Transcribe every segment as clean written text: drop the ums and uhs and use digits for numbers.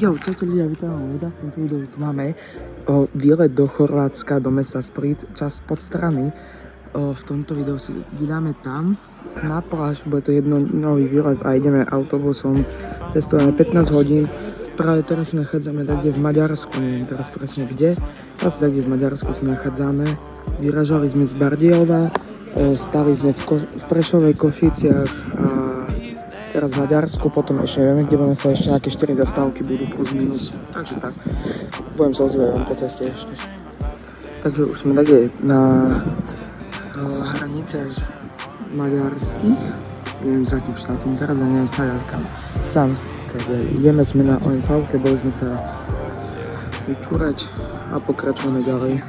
Jo, čaute ľudia, vítam v tomto videu. Tu máme výlet do Chorvátska, do mesta Split, čas Podstrany. V tomto videu si vydáme tam na pláž, bude to jednodňový výlet a ideme autobusom. Cestujeme 15 hodín. Práve teraz sa nachádzame takde v Maďarsku, neviem teraz presne kde. Asi takde v Maďarsku sa nachádzame. Vyražali sme z Bardielova, stali sme v Prešovej, Košiciach a teraz v Maďarsku, potom ešte nevieme, kde budeme sa ešte nejaké 4 zastávky budú plus minus, takže tak. Budem sa ozvať vám po ceste ešte. Takže už sme takde na hraniciach maďarských, neviem s akým štátom teraz, a neviem sa kam. Sám, takže ideme sme na OMV-ke, boli sme sa vyčúrať a pokračujeme ďalej.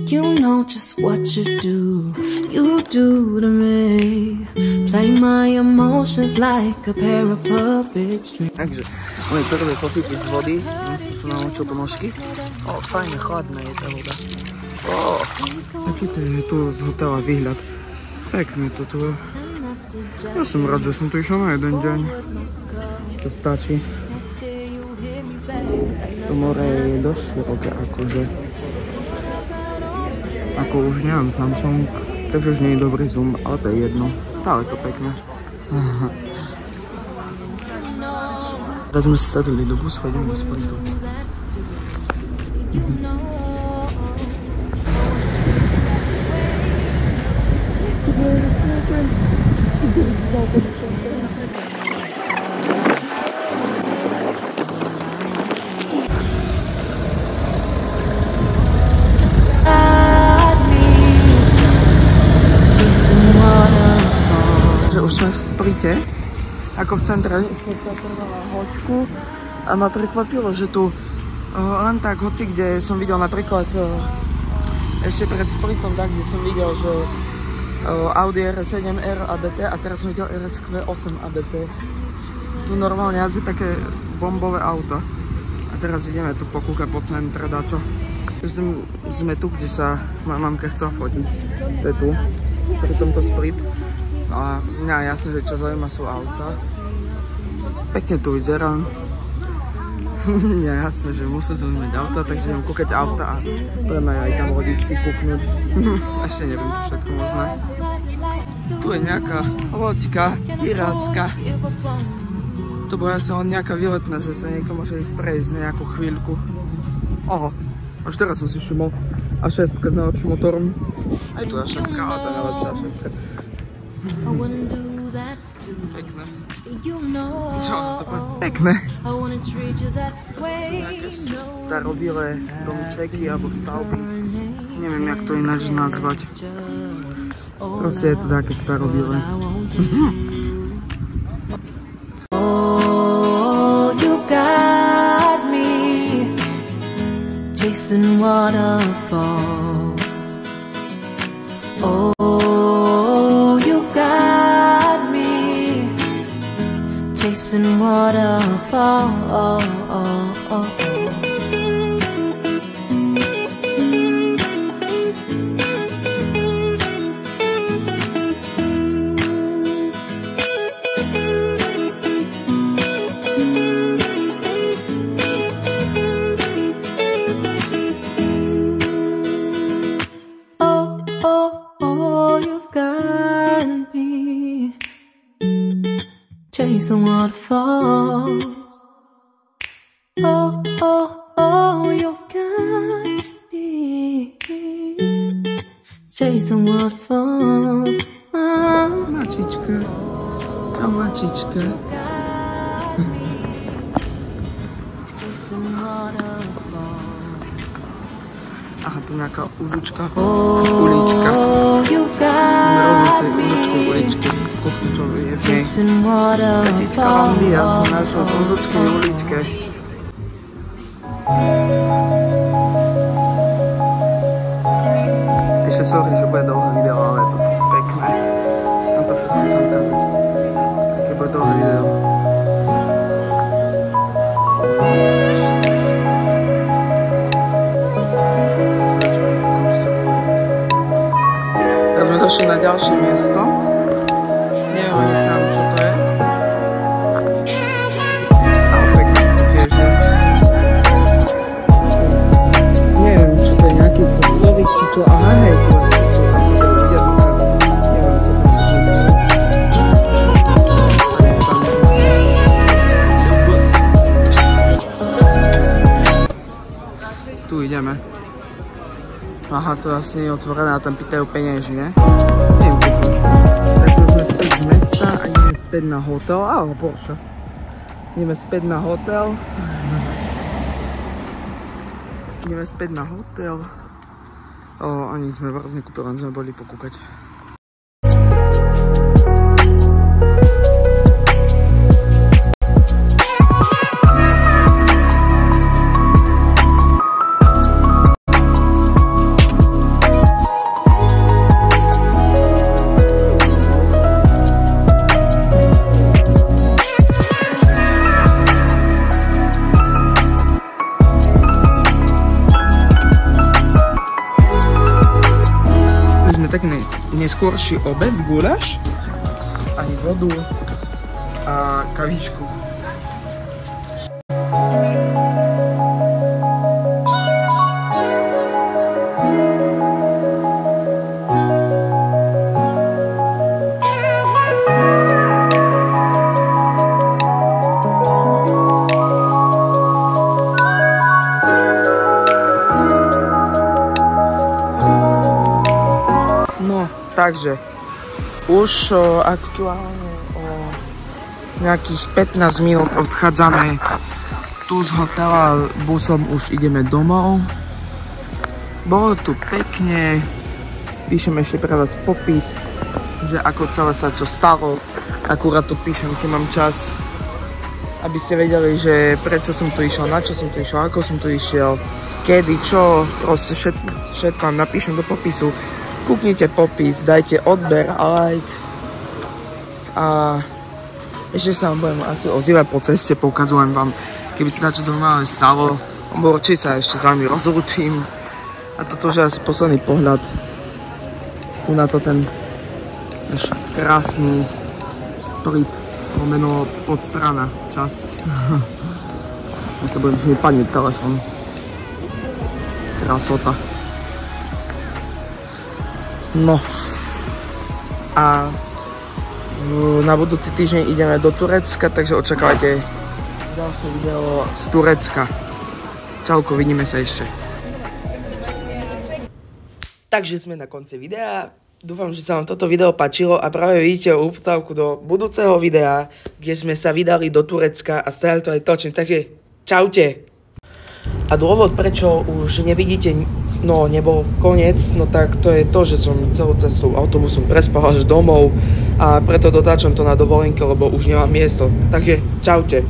You know just what you do to me. Play my emotions like a pair of puppet strings. Takže, moje prvé pocity z vody, sú namočil ponožky. Fajne, chladné je tá voda. Aký to je tu z hotela výhľad. Pekné to tu. Ja som rád, že som tu išiel na jeden deň. To stačí. To more je dosť široké, akože. Ako už nemám Samsung, takže už nie je dobrý zoom, ale to je jedno. Stále to pekné. Teraz sme sa sadili do busu, ideme do Spritu. Už sme v Sprite, ako v centre. Dneska trvala hoďku a ma prekvapilo, že tu len tak, hoci kde som videl napríklad ešte pred Spritom, tak, kde som videl, že Audi RS7 R ABT a teraz som videl RSQ8 ABT. Tu normálne jazdí také bombové auto. A teraz ideme tu pokúkať po centre, dačo. Sme tu, kde sa mamka chcela fotiť. To je tu, pri tomto Sprit. A mňa jasne, že čo zaujíma sú auta. Pekne tu vyzerá. Mňa jasne, že musím zaujímať auta, takže idem kúkať auta a budeme aj tam lodičky kúknuť. Ešte neviem, čo všetko možné. Tu je nejaká loďka, pirátska. To bola asi len nejaká výletná, že sa niekto môže ísť prejsť nejakú chvíľku. Oho, až teraz som si všimol. A6 s najlepším motorom. Aj tu A6, ale to je najlepšia A6. Pekné. Čo to bude? Pekné. Nejaké starobilé domčeky alebo stavby. Neviem, jak to ináč nazvať. Proste je to také starobilé. Oh, you got me chasing waterfall. Oh, you got me chasing waterfall. Chasing waterfalls. Oh, oh, oh, you've got me chasing waterfalls. Mačička, čau mačička. Aha, tu nejaká ulička, ulička. Rovno tej uličkou uličky, kuchničovej je v nej. Petička Landy, ja som našiel v uličkej uličke. Ešte sorry, že bude dlhé video, ale je to pekné. Na to všetko chcem ukázať. Aké bude dlhé video. Teraz sme došli na ďalšie miesto. Neviem ani sám, čo to je. Ale pekne to tiež je. Neviem, čo to je, nejaký fotlovik, či čo. Aha, hej, to je čo tam bude ľudia dokázať. Neviem, co tam je. Tu ideme. Aha, to asi nie je otvorené a tam pýtajú peniazy, ne? Neviem, kúpiť. Takže už sme späť z mesta a ideme späť na hotel. Áho, Porsche. Ideme späť na hotel. Ideme späť na hotel. Ani sme vôbec nekúpili, len sme boli pokúkať. Tak neskôrší obed, guláš, aj vodu a kavičku. Takže už aktuálne o nejakých 15 minút odchádzame tu z hotela, busom už ideme domov. Bolo tu pekne, píšem ešte pre vás popis, že ako celé sa čo stalo. Akurát to píšem, keď mám čas, aby ste vedeli, že prečo som tu išiel, na čo som tu išiel, ako som tu išiel, kedy, čo, proste všetko vám napíšem do popisu. Kúknite popis, dajte odber a like. A ešte sa vám budem asi ozývať po ceste, poukazujem vám, keby sa niečo zaujímavé stalo, určite sa ešte s vami rozlúčim. A toto už je asi posledný pohľad tu na to ten náš krásny Split, pomeno Podstrana časť. Ja sa budem vypadnúť telefon. Krásota. No. A na budúci týždeň ideme do Turecka, takže očakávajte ďalšie video z Turecka. Čauko, vidíme sa ešte. Takže sme na konci videa. Dúfam, že sa vám toto video páčilo a práve vidíte úptávku do budúceho videa, kde sme sa vydali do Turecka a stále to aj točím. Takže čaute. A dôvod, prečo už nevidíte, no nebol koniec, no tak to je to, že som celú cestu autobusom prespal až domov a preto dotáčam to na dovolenke, lebo už nemám miesto. Takže čaute.